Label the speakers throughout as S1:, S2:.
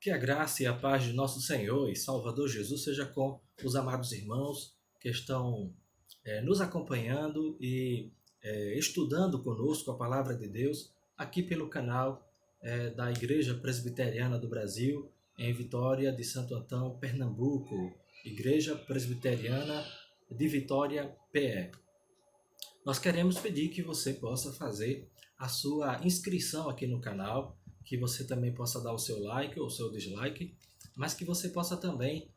S1: Que a graça e a paz de nosso Senhor e Salvador Jesus seja com os amados irmãos que estão nos acompanhando e estudando conosco a Palavra de Deus aqui pelo canal da Igreja Presbiteriana do Brasil, em Vitória de Santo Antão, Pernambuco. Igreja Presbiteriana de Vitória, PE. Nós queremos pedir que você possa fazer a sua inscrição aqui no canal, que você também possa dar o seu like ou o seu dislike, mas que você possa também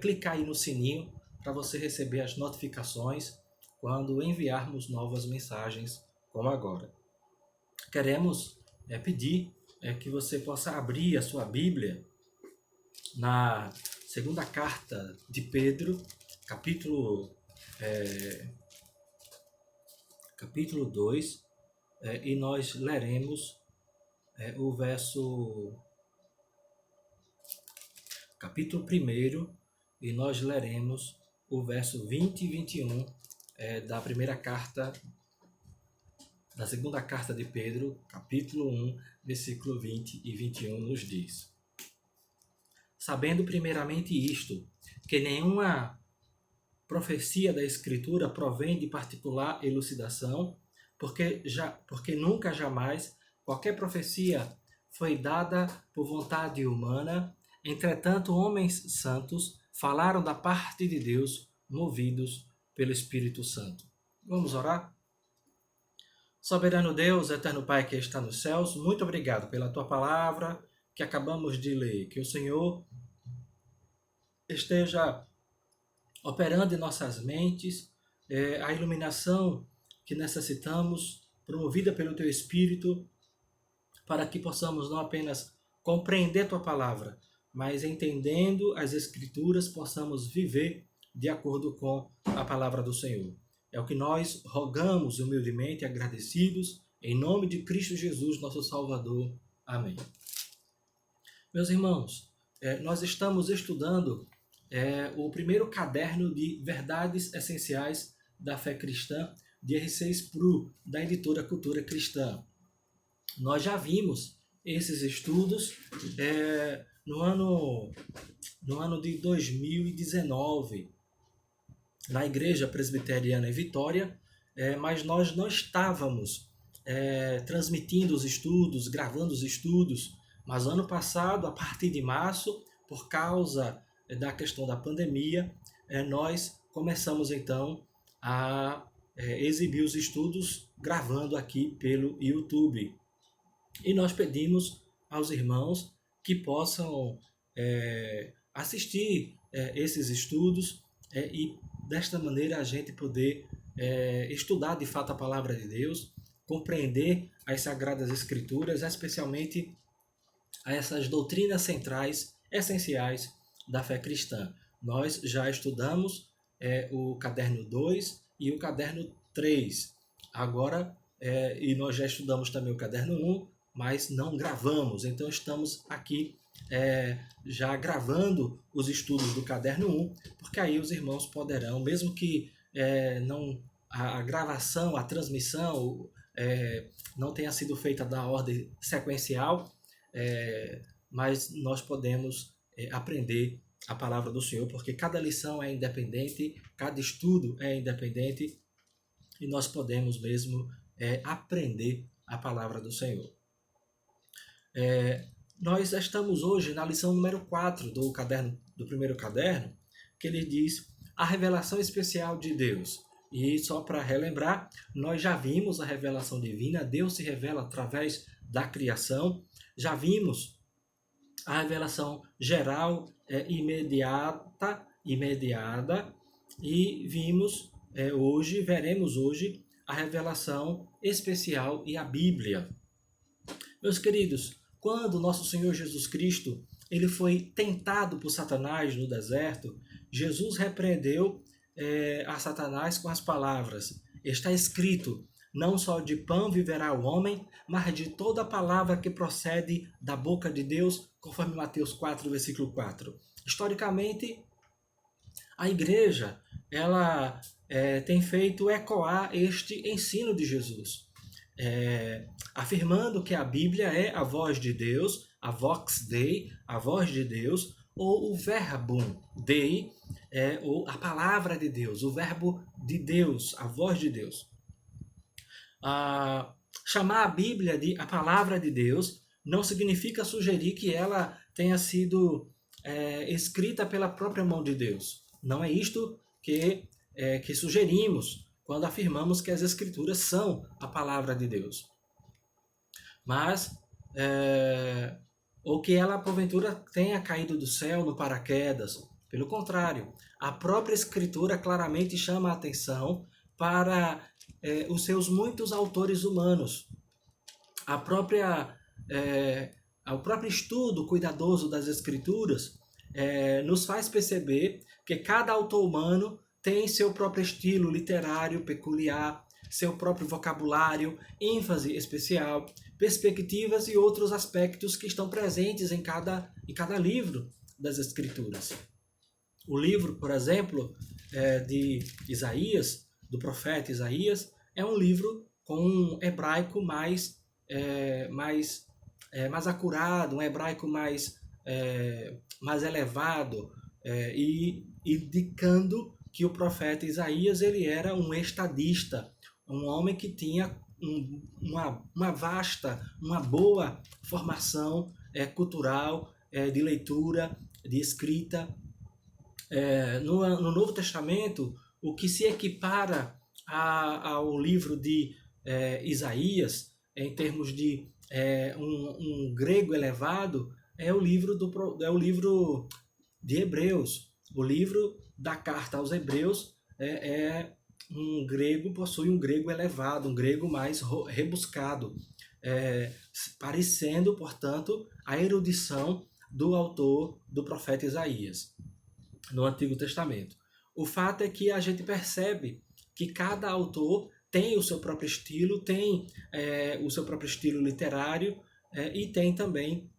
S1: clicar aí no sininho para você receber as notificações quando enviarmos novas mensagens como agora. Queremos pedir que você possa abrir a sua Bíblia na segunda carta de Pedro, capítulo 2, e nós leremos o verso, capítulo 1, e nós leremos o verso 20 e 21 da primeira carta, da segunda carta de Pedro, capítulo 1, versículo 20 e 21, nos diz: Sabendo primeiramente isto, que nenhuma profecia da Escritura provém de particular elucidação, porque nunca jamais qualquer profecia foi dada por vontade humana. Entretanto, homens santos falaram da parte de Deus, movidos pelo Espírito Santo. Vamos orar? Soberano Deus, eterno Pai que está nos céus, muito obrigado pela Tua palavra que acabamos de ler. Que o Senhor esteja operando em nossas mentes a iluminação que necessitamos, promovida pelo Teu Espírito, para que possamos não apenas compreender Tua palavra, mas entendendo as Escrituras, possamos viver de acordo com a palavra do Senhor. É o que nós rogamos humildemente, agradecidos, em nome de Cristo Jesus, nosso Salvador. Amém. Meus irmãos, nós estamos estudando o primeiro caderno de Verdades Essenciais da Fé Cristã, de R6 Pro, da editora Cultura Cristã. Nós já vimos esses estudos no ano de 2019, na Igreja Presbiteriana em Vitória, mas nós não estávamos transmitindo os estudos, gravando os estudos, mas ano passado, a partir de março, por causa da questão da pandemia, nós começamos então a exibir os estudos gravando aqui pelo YouTube. E nós pedimos aos irmãos que possam assistir esses estudos e desta maneira a gente poder estudar de fato a palavra de Deus, compreender as Sagradas Escrituras, especialmente essas doutrinas centrais, essenciais da fé cristã. Nós já estudamos o caderno 2 e o caderno 3. Agora, e nós já estudamos também o caderno 1, mas não gravamos. Então estamos aqui já gravando os estudos do caderno 1, porque aí os irmãos poderão, mesmo que não a gravação, a transmissão não tenha sido feita da ordem sequencial, mas nós podemos aprender a palavra do Senhor, porque cada lição é independente, cada estudo é independente, e nós podemos mesmo aprender a palavra do Senhor. Nós estamos hoje na lição número 4 do primeiro caderno, que ele diz a revelação especial de Deus. E só para relembrar, nós já vimos a revelação divina, Deus se revela através da criação, já vimos a revelação geral imediata, e veremos hoje a revelação especial e a Bíblia. Meus queridos, quando nosso Senhor Jesus Cristo ele foi tentado por Satanás no deserto, Jesus repreendeu a Satanás com as palavras: está escrito, não só de pão viverá o homem, mas de toda a palavra que procede da boca de Deus, conforme Mateus 4, versículo 4. Historicamente, a igreja ela tem feito ecoar este ensino de Jesus, afirmando que a Bíblia é a voz de Deus, a vox Dei, a voz de Deus, ou o verbum Dei, ou a palavra de Deus, o verbo de Deus, a voz de Deus. Chamar a Bíblia de a palavra de Deus não significa sugerir que ela tenha sido escrita pela própria mão de Deus. Não é isto que sugerimos quando afirmamos que as Escrituras são a palavra de Deus. Mas, ou que ela, porventura, tenha caído do céu no paraquedas. Pelo contrário, a própria Escritura claramente chama a atenção para os seus muitos autores humanos. O próprio estudo cuidadoso das Escrituras nos faz perceber que cada autor humano tem seu próprio estilo literário peculiar, seu próprio vocabulário, ênfase especial, perspectivas e outros aspectos que estão presentes em cada livro das Escrituras. O livro, por exemplo, de Isaías, do profeta Isaías, é um livro com um hebraico mais acurado, um hebraico mais elevado, e indicando que o profeta Isaías ele era um estadista, um homem que tinha uma vasta, uma boa formação cultural, de leitura, de escrita. No Novo Testamento, o que se equipara ao livro de Isaías, em termos de um grego elevado, é o livro de Hebreus. O livro da carta aos Hebreus possui um grego elevado, um grego mais rebuscado, parecendo, portanto, a erudição do autor do profeta Isaías no Antigo Testamento. O fato é que a gente percebe que cada autor tem o seu próprio estilo, tem o seu próprio estilo literário, e tem também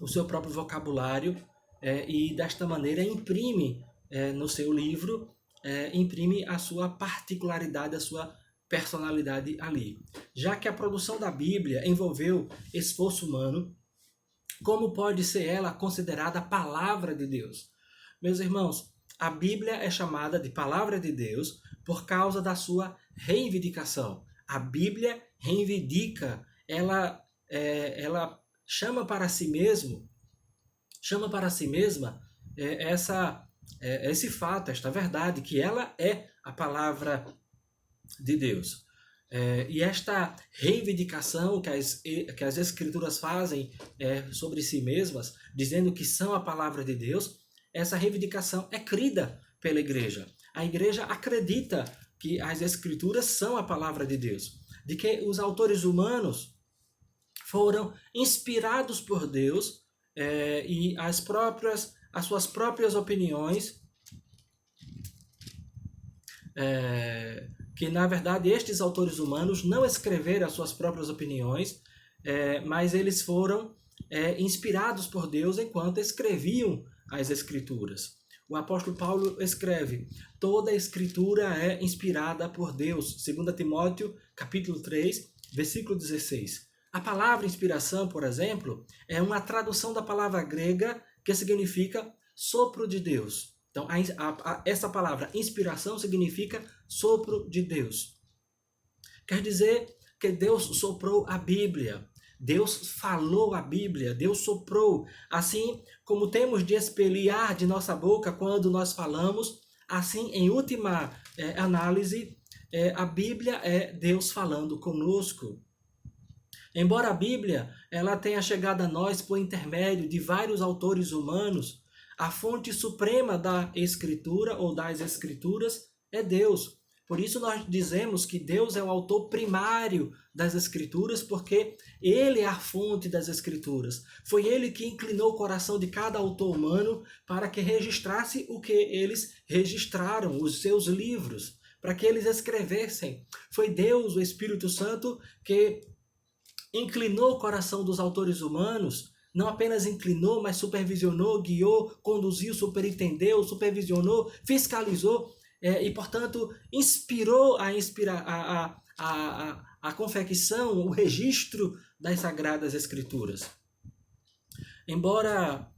S1: o seu próprio vocabulário, e desta maneira imprime no seu livro, imprime a sua particularidade, a sua personalidade ali. Já que a produção da Bíblia envolveu esforço humano, como pode ser ela considerada a palavra de Deus? Meus irmãos, a Bíblia é chamada de palavra de Deus por causa da sua reivindicação. A Bíblia reivindica, ela chama para si mesma esse fato, esta verdade, que ela é a palavra de Deus. E esta reivindicação que as Escrituras fazem sobre si mesmas, dizendo que são a palavra de Deus, essa reivindicação é crida pela igreja. A igreja acredita que as Escrituras são a palavra de Deus, de que os autores humanos foram inspirados por Deus, e as suas próprias opiniões, que na verdade estes autores humanos não escreveram as suas próprias opiniões, mas eles foram inspirados por Deus enquanto escreviam as Escrituras. O apóstolo Paulo escreve: toda a Escritura é inspirada por Deus, 2 Timóteo, capítulo 3, versículo 16. A palavra inspiração, por exemplo, é uma tradução da palavra grega que significa sopro de Deus. Então, essa palavra inspiração significa sopro de Deus. Quer dizer que Deus soprou a Bíblia. Deus falou a Bíblia, Deus soprou. Assim como temos de expelir ar de nossa boca quando nós falamos, assim, em última análise, a Bíblia é Deus falando conosco. Embora a Bíblia ela tenha chegado a nós por intermédio de vários autores humanos, a fonte suprema da Escritura ou das Escrituras é Deus. Por isso nós dizemos que Deus é o autor primário das Escrituras, porque Ele é a fonte das Escrituras. Foi Ele que inclinou o coração de cada autor humano para que registrasse o que eles registraram, os seus livros, para que eles escrevessem. Foi Deus, o Espírito Santo, que inclinou o coração dos autores humanos, não apenas inclinou, mas supervisionou, guiou, conduziu, superintendeu, supervisionou, fiscalizou, e, portanto, inspirou a confecção, o registro das Sagradas Escrituras. Embora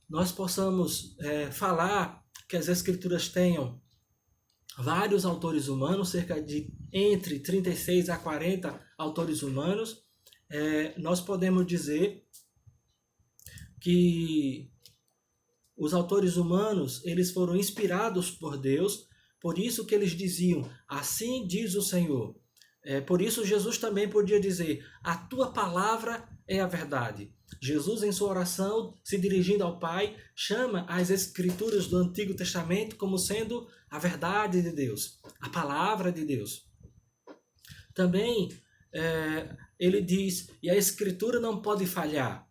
S1: nós possamos falar que as Escrituras tenham vários autores humanos, cerca de entre 36 a 40 autores humanos, nós podemos dizer que os autores humanos, eles foram inspirados por Deus, por isso que eles diziam, assim diz o Senhor. Por isso Jesus também podia dizer, a tua palavra é a verdade. Jesus, em sua oração, se dirigindo ao Pai, chama as Escrituras do Antigo Testamento como sendo a verdade de Deus, a palavra de Deus. Também ele diz, e a Escritura não pode falhar,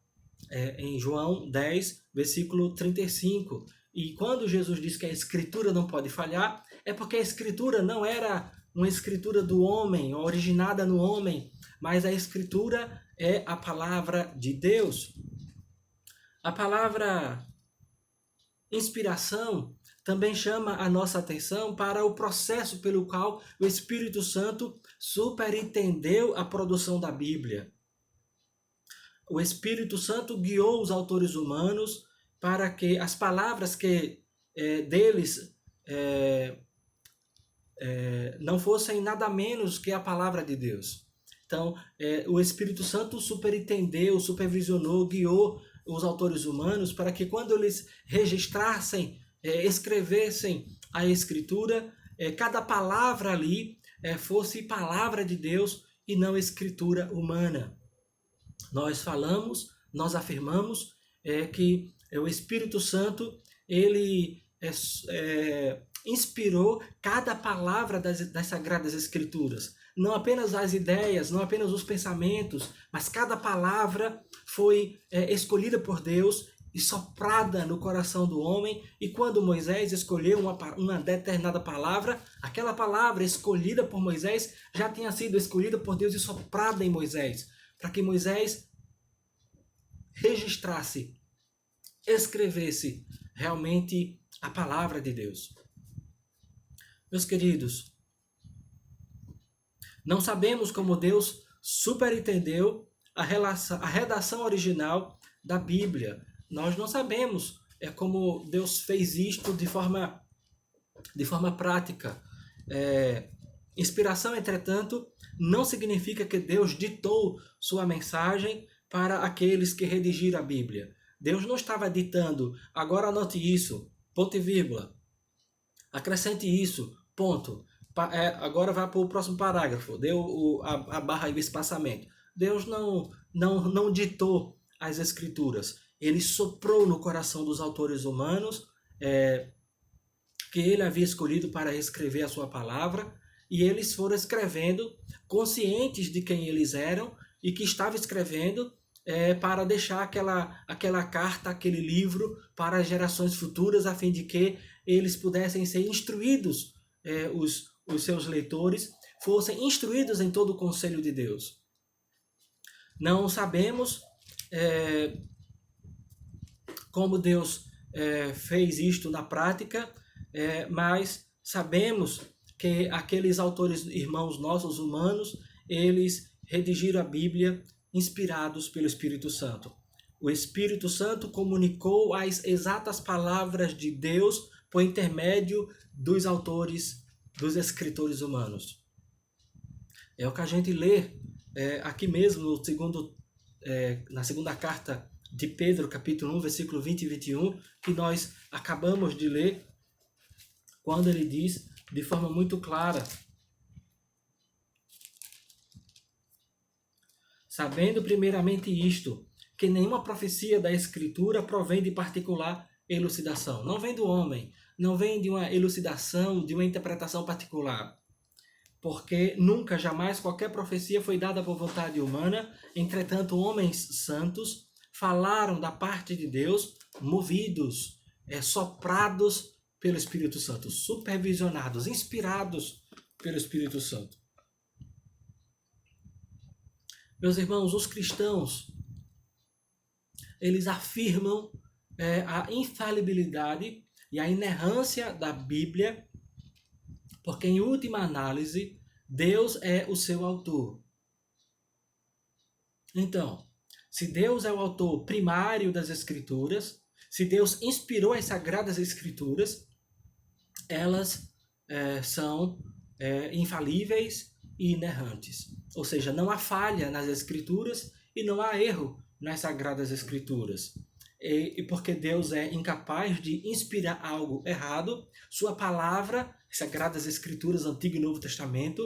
S1: em João 10, versículo 35. E quando Jesus diz que a Escritura não pode falhar, é porque a Escritura não era uma escritura do homem, originada no homem, mas a Escritura é a palavra de Deus. A palavra inspiração também chama a nossa atenção para o processo pelo qual o Espírito Santo superintendeu a produção da Bíblia. O Espírito Santo guiou os autores humanos para que as palavras que deles não fossem nada menos que a palavra de Deus. Então, o Espírito Santo superintendeu, supervisionou, guiou os autores humanos para que quando eles registrassem, escrevessem a Escritura, cada palavra ali fosse palavra de Deus e não escritura humana. Nós falamos, nós afirmamos que o Espírito Santo, ele inspirou cada palavra das Sagradas Escrituras. Não apenas as ideias, não apenas os pensamentos, mas cada palavra foi escolhida por Deus e soprada no coração do homem. E quando Moisés escolheu uma determinada palavra, aquela palavra escolhida por Moisés já tinha sido escolhida por Deus e soprada em Moisés, para que Moisés registrasse, escrevesse realmente a palavra de Deus. Meus queridos, não sabemos como Deus superintendeu a redação original da Bíblia. Nós não sabemos como Deus fez isto de forma prática. Inspiração, entretanto, não significa que Deus ditou sua mensagem para aqueles que redigiram a Bíblia. Deus não estava ditando, agora anote isso, ponto e vírgula. Acrescente isso, ponto. Agora vai para o próximo parágrafo, deu a barra e o espaçamento. Deus não ditou as Escrituras. Ele soprou no coração dos autores humanos que ele havia escolhido para escrever a sua palavra, e eles foram escrevendo conscientes de quem eles eram e que estava escrevendo para deixar aquela carta, aquele livro para as gerações futuras, a fim de que eles pudessem ser instruídos, os seus leitores fossem instruídos em todo o conselho de Deus. Não sabemos como Deus fez isto na prática, mas sabemos que aqueles autores, irmãos nossos humanos, eles redigiram a Bíblia inspirados pelo Espírito Santo. O Espírito Santo comunicou as exatas palavras de Deus por intermédio dos autores, dos escritores humanos. É o que a gente lê aqui mesmo na segunda carta de Pedro, capítulo 1, versículo 20 e 21, que nós acabamos de ler, quando ele diz de forma muito clara: sabendo primeiramente isto, que nenhuma profecia da Escritura provém de particular elucidação. Não vem do homem, não vem de uma elucidação, de uma interpretação particular. Porque nunca, jamais, qualquer profecia foi dada por vontade humana. Entretanto, homens santos falaram da parte de Deus, movidos, soprados pelo Espírito Santo, supervisionados, inspirados pelo Espírito Santo. Meus irmãos, os cristãos, eles afirmam a infalibilidade e a inerrância da Bíblia, porque em última análise, Deus é o seu autor. Então, se Deus é o autor primário das Escrituras, se Deus inspirou as Sagradas Escrituras, elas são infalíveis e inerrantes. Ou seja, não há falha nas Escrituras e não há erro nas Sagradas Escrituras. E porque Deus é incapaz de inspirar algo errado, sua palavra, Sagradas Escrituras, Antigo e Novo Testamento,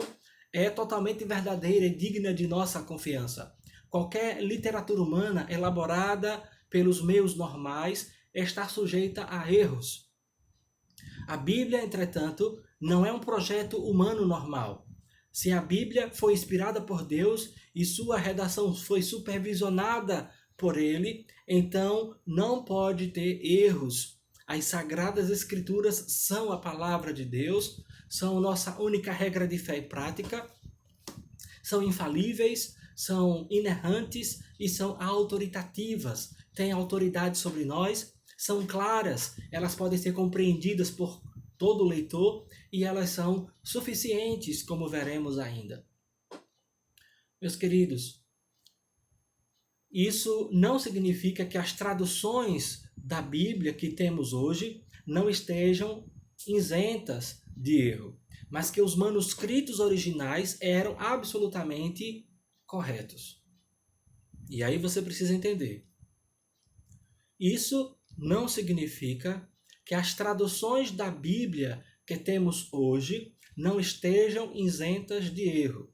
S1: é totalmente verdadeira e digna de nossa confiança. Qualquer literatura humana elaborada pelos meios normais está sujeita a erros. A Bíblia, entretanto, não é um projeto humano normal. Se a Bíblia foi inspirada por Deus e sua redação foi supervisionada por Ele, então não pode ter erros. As Sagradas Escrituras são a palavra de Deus, são nossa única regra de fé e prática, são infalíveis, são inerrantes e são autoritativas, têm autoridade sobre nós, são claras, elas podem ser compreendidas por todo leitor e elas são suficientes, como veremos ainda. Meus queridos, isso não significa que as traduções da Bíblia que temos hoje não estejam isentas de erro, mas que os manuscritos originais eram absolutamente corretos. E aí você precisa entender. Isso não significa que as traduções da Bíblia que temos hoje não estejam isentas de erro.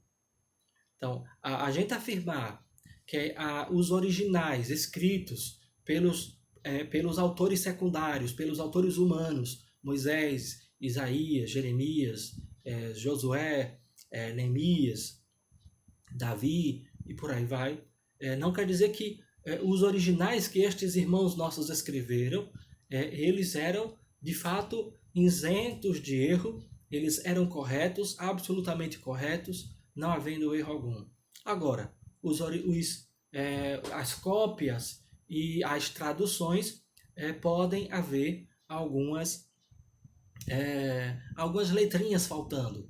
S1: Então, a gente afirmar que os originais escritos pelos autores secundários, pelos autores humanos, Moisés, Isaías, Jeremias, Josué, Neemias, Davi e por aí vai, não quer dizer que os originais que estes irmãos nossos escreveram, eles eram de fato isentos de erro, eles eram corretos, absolutamente corretos, não havendo erro algum. Agora, as cópias e as traduções podem haver algumas letrinhas faltando.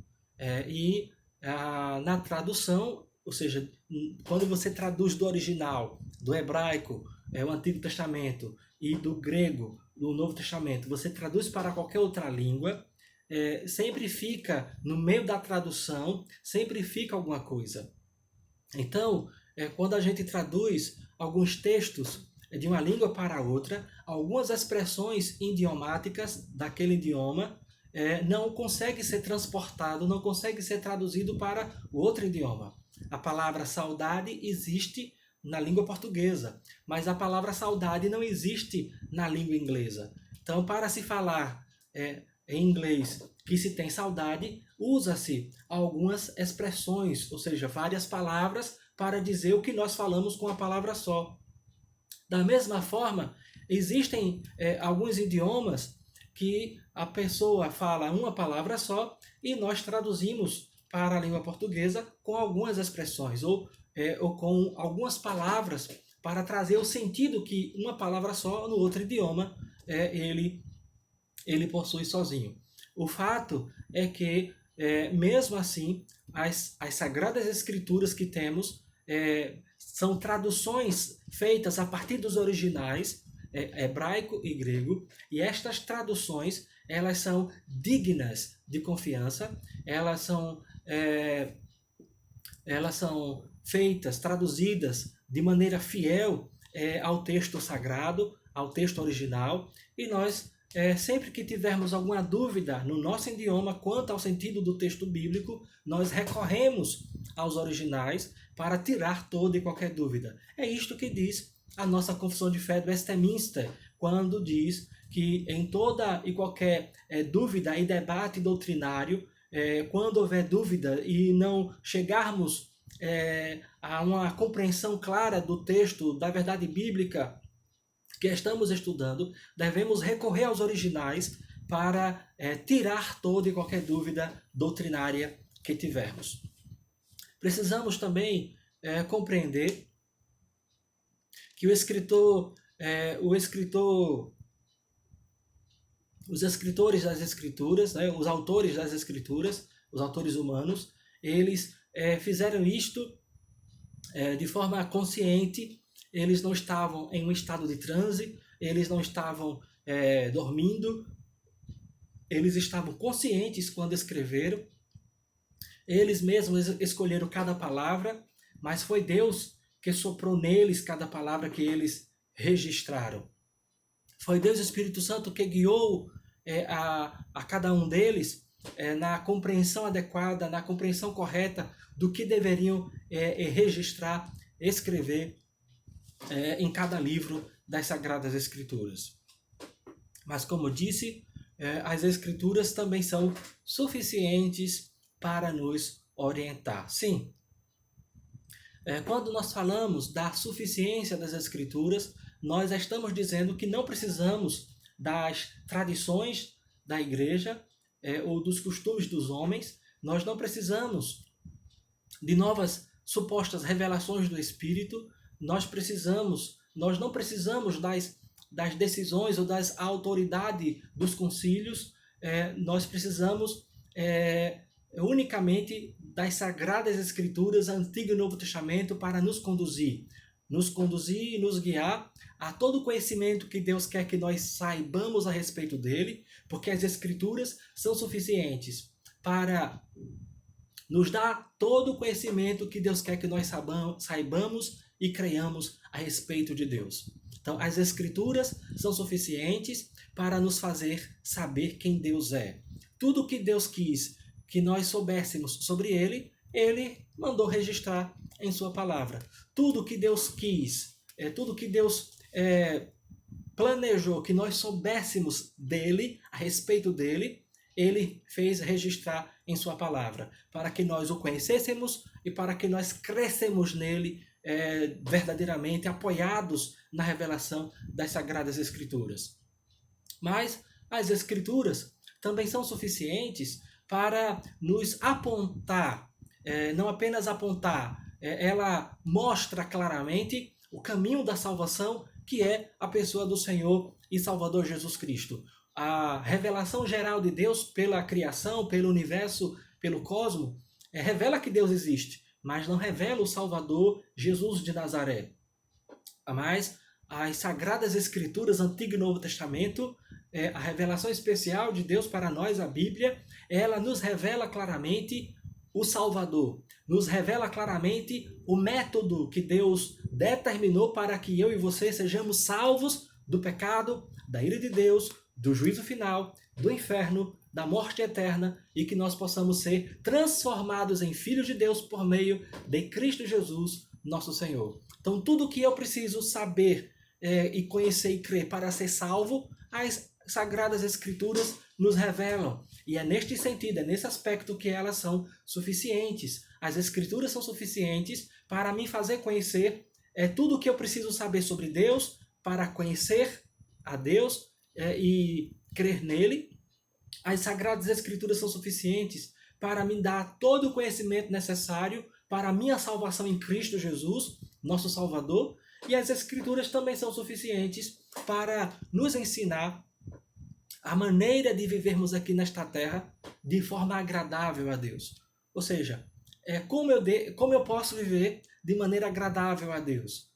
S1: Na tradução, ou seja, quando você traduz do original, do hebraico, o Antigo Testamento, e do grego, do Novo Testamento, você traduz para qualquer outra língua, sempre fica, no meio da tradução, sempre fica alguma coisa. Então, quando a gente traduz alguns textos de uma língua para outra, algumas expressões idiomáticas daquele idioma não conseguem ser transportado, não conseguem ser traduzido para o outro idioma. A palavra saudade existe na língua portuguesa, mas a palavra saudade não existe na língua inglesa. Então, para se falar em inglês que se tem saudade, usa-se algumas expressões, ou seja, várias palavras para dizer o que nós falamos com a palavra só. Da mesma forma, existem alguns idiomas que a pessoa fala uma palavra só e nós traduzimos para a língua portuguesa com algumas expressões ou com algumas palavras para trazer o sentido que uma palavra só no outro idioma ele possui sozinho. O fato é que, mesmo assim, as Sagradas Escrituras que temos são traduções feitas a partir dos originais, hebraico e grego, e estas traduções elas são dignas de confiança, elas são feitas, traduzidas de maneira fiel ao texto sagrado, ao texto original, e nós, sempre que tivermos alguma dúvida no nosso idioma quanto ao sentido do texto bíblico, nós recorremos aos originais para tirar toda e qualquer dúvida. É isto que diz a nossa confissão de fé do Westminster, quando diz que em toda e qualquer dúvida e debate doutrinário, quando houver dúvida e não chegarmos a uma compreensão clara do texto, da verdade bíblica que estamos estudando, devemos recorrer aos originais para tirar toda e qualquer dúvida doutrinária que tivermos. Precisamos também compreender que os escritores das Escrituras, os autores das Escrituras, os autores humanos, eles fizeram isto de forma consciente eles não estavam em um estado de transe, eles não estavam dormindo, eles estavam conscientes quando escreveram, eles mesmos escolheram cada palavra, mas foi Deus que soprou neles cada palavra que eles registraram. Foi Deus, Espírito Santo, que guiou a cada um deles na compreensão adequada, na compreensão correta do que deveriam registrar, escrever em cada livro das Sagradas Escrituras. Mas, como eu disse, as Escrituras também são suficientes para nos orientar. Sim, quando nós falamos da suficiência das Escrituras, nós estamos dizendo que não precisamos das tradições da igreja ou dos costumes dos homens, nós não precisamos de novas supostas revelações do Espírito, nós não precisamos das decisões ou das autoridades dos concílios, nós precisamos unicamente das Sagradas Escrituras, Antigo e Novo Testamento, para nos conduzir e nos guiar a todo o conhecimento que Deus quer que nós saibamos a respeito dele, porque as Escrituras são suficientes para nos dar todo o conhecimento que Deus quer que nós saibamos e creiamos a respeito de Deus. Então, as Escrituras são suficientes para nos fazer saber quem Deus é. Tudo que Deus quis que nós soubéssemos sobre ele, ele mandou registrar em sua palavra. Tudo que Deus quis, tudo que Deus planejou que nós soubéssemos dele, a respeito dele, ele fez registrar em sua palavra, para que nós o conhecêssemos e para que nós crescemos nele verdadeiramente, apoiados na revelação das Sagradas Escrituras. Mas as Escrituras também são suficientes para nos apontar, não apenas apontar, ela mostra claramente o caminho da salvação, que é a pessoa do Senhor e Salvador Jesus Cristo. A revelação geral de Deus pela criação, pelo universo, pelo cosmos, revela que Deus existe, mas não revela o Salvador, Jesus de Nazaré. Mas as Sagradas Escrituras, Antigo e Novo Testamento, a revelação especial de Deus para nós, a Bíblia, ela nos revela claramente o Salvador, nos revela claramente o método que Deus determinou para que eu e você sejamos salvos do pecado, da ira de Deus, do juízo final, do inferno, da morte eterna, e que nós possamos ser transformados em filhos de Deus por meio de Cristo Jesus, nosso Senhor. Então, tudo que eu preciso saber e conhecer e crer para ser salvo, as Sagradas Escrituras nos revelam. E é neste sentido, é nesse aspecto que elas são suficientes. As Escrituras são suficientes para me fazer conhecer tudo o que eu preciso saber sobre Deus, para conhecer a Deus e crer nele. As Sagradas Escrituras são suficientes para me dar todo o conhecimento necessário para a minha salvação em Cristo Jesus, nosso Salvador. E as Escrituras também são suficientes para nos ensinar a maneira de vivermos aqui nesta terra de forma agradável a Deus. Ou seja, como eu posso viver de maneira agradável a Deus?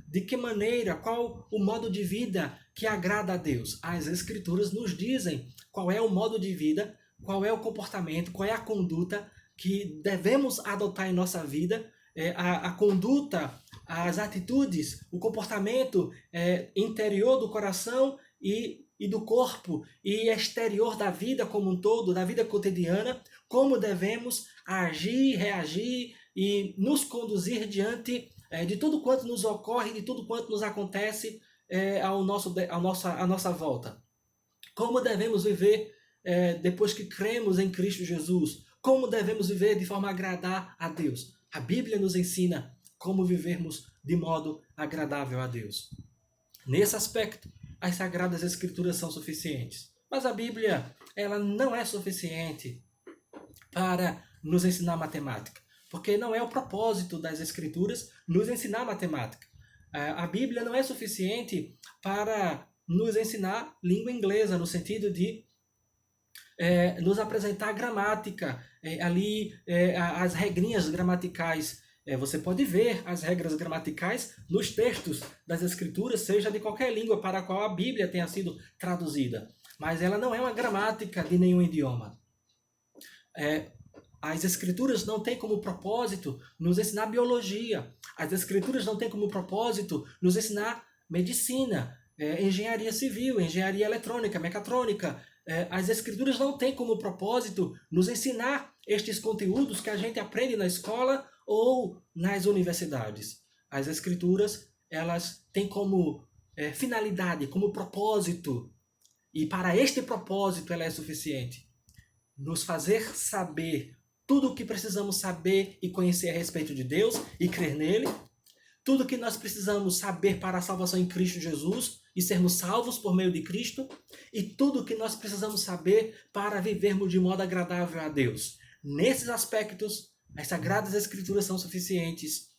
S1: De que maneira, qual o modo de vida que agrada a Deus? As Escrituras nos dizem qual é o modo de vida, qual é o comportamento, qual é a conduta que devemos adotar em nossa vida, a conduta, as atitudes, o comportamento interior do coração e do corpo e exterior da vida como um todo, da vida cotidiana, como devemos agir, reagir e nos conduzir diante de tudo quanto nos ocorre, de tudo quanto nos acontece à nossa volta. Como devemos viver depois que cremos em Cristo Jesus? Como devemos viver de forma a agradar a Deus? A Bíblia nos ensina como vivermos de modo agradável a Deus. Nesse aspecto, as Sagradas Escrituras são suficientes. Mas a Bíblia, ela não é suficiente para nos ensinar matemática, porque não é o propósito das Escrituras nos ensinar matemática. A Bíblia não é suficiente para nos ensinar língua inglesa, no sentido de nos apresentar gramática, as regrinhas gramaticais Você pode ver as regras gramaticais nos textos das Escrituras, seja de qualquer língua para a qual a Bíblia tenha sido traduzida. Mas ela não é uma gramática de nenhum idioma. As Escrituras não têm como propósito nos ensinar biologia. As Escrituras não têm como propósito nos ensinar medicina, engenharia civil, engenharia eletrônica, mecatrônica. As Escrituras não têm como propósito nos ensinar estes conteúdos que a gente aprende na escola ou nas universidades. As Escrituras, elas têm como finalidade, como propósito, e para este propósito ela é suficiente, nos fazer saber tudo o que precisamos saber e conhecer a respeito de Deus e crer nele, tudo o que nós precisamos saber para a salvação em Cristo Jesus e sermos salvos por meio de Cristo, e tudo o que nós precisamos saber para vivermos de modo agradável a Deus. Nesses aspectos, as Sagradas Escrituras são suficientes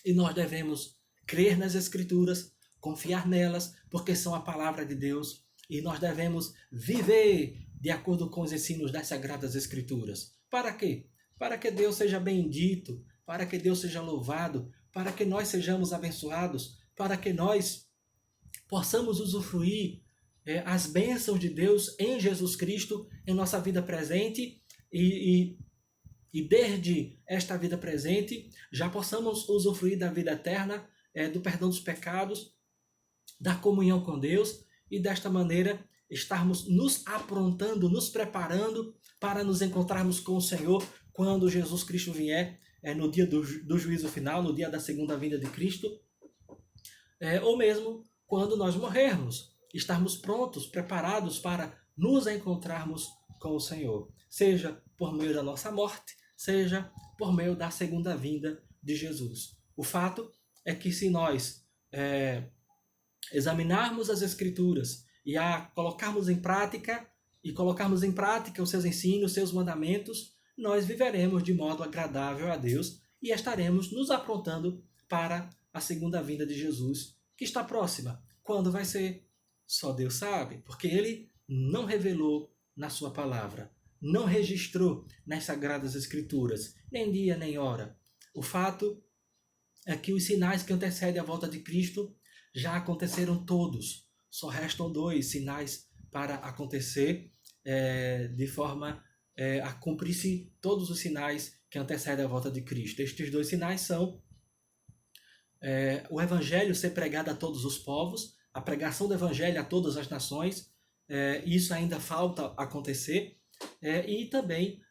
S1: e nós devemos crer nas Escrituras, confiar nelas, porque são a palavra de Deus, e nós devemos viver de acordo com os ensinos das Sagradas Escrituras. Para quê? Para que Deus seja bendito, para que Deus seja louvado, para que nós sejamos abençoados, para que nós possamos usufruir as bênçãos de Deus em Jesus Cristo em nossa vida presente e desde esta vida presente já possamos usufruir da vida eterna, do perdão dos pecados, da comunhão com Deus e desta maneira estarmos nos aprontando, nos preparando para nos encontrarmos com o Senhor quando Jesus Cristo vier, no dia do juízo final, no dia da segunda vinda de Cristo, ou mesmo quando nós morrermos, estarmos prontos, preparados para nos encontrarmos com o Senhor, seja por meio da nossa morte, seja por meio da segunda vinda de Jesus. O fato é que se nós examinarmos as Escrituras e colocarmos em prática os seus ensinos, os seus mandamentos, nós viveremos de modo agradável a Deus e estaremos nos aprontando para a segunda vinda de Jesus, que está próxima. Quando vai ser? Só Deus sabe, porque Ele não revelou na sua palavra, não registrou nas Sagradas Escrituras, nem dia nem hora. O fato é que os sinais que antecedem a volta de Cristo já aconteceram todos. Só restam 2 sinais para acontecer de forma a cumprir-se todos os sinais que antecedem a volta de Cristo. Estes 2 sinais são o Evangelho ser pregado a todos os povos, a pregação do Evangelho a todas as nações, isso ainda falta acontecer, e também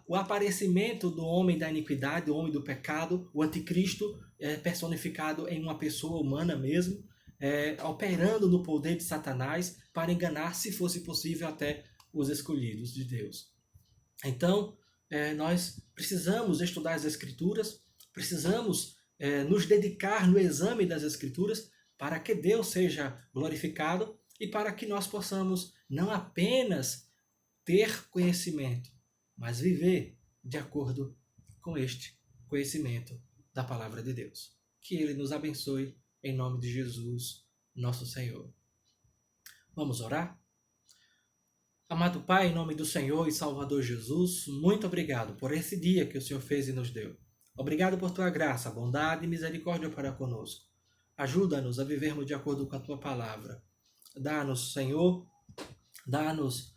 S1: o aparecimento do homem da iniquidade, do homem do pecado, o anticristo, personificado em uma pessoa humana mesmo, operando no poder de Satanás para enganar, se fosse possível, até os escolhidos de Deus. Então, nós precisamos estudar as Escrituras, precisamos nos dedicar no exame das Escrituras para que Deus seja glorificado e para que nós possamos não apenas ter conhecimento, mas viver de acordo com este conhecimento da palavra de Deus. Que Ele nos abençoe em nome de Jesus, nosso Senhor. Vamos orar? Amado Pai, em nome do Senhor e Salvador Jesus, muito obrigado por esse dia que o Senhor fez e nos deu. Obrigado por Tua graça, bondade e misericórdia para conosco. Ajuda-nos a vivermos de acordo com a Tua palavra. Dá-nos, Senhor, dá-nos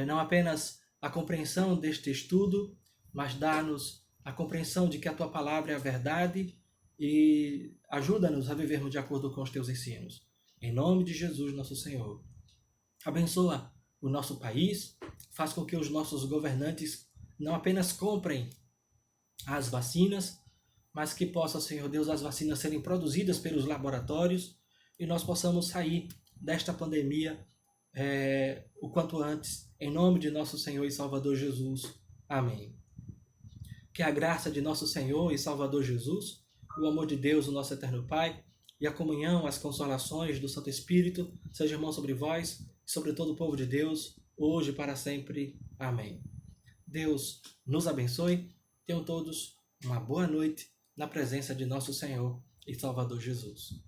S1: não apenas a compreensão deste estudo, mas dá-nos a compreensão de que a Tua palavra é a verdade e ajuda-nos a vivermos de acordo com os Teus ensinos. Em nome de Jesus, nosso Senhor. Abençoa o nosso país, faz com que os nossos governantes não apenas comprem as vacinas, mas que possa, Senhor Deus, as vacinas serem produzidas pelos laboratórios e nós possamos sair desta pandemia o quanto antes, em nome de nosso Senhor e Salvador Jesus. Amém. Que a graça de nosso Senhor e Salvador Jesus, o amor de Deus, o nosso eterno Pai, e a comunhão, as consolações do Santo Espírito, seja, irmão, sobre vós e sobre todo o povo de Deus, hoje e para sempre. Amém. Deus nos abençoe. Tenham todos uma boa noite na presença de nosso Senhor e Salvador Jesus.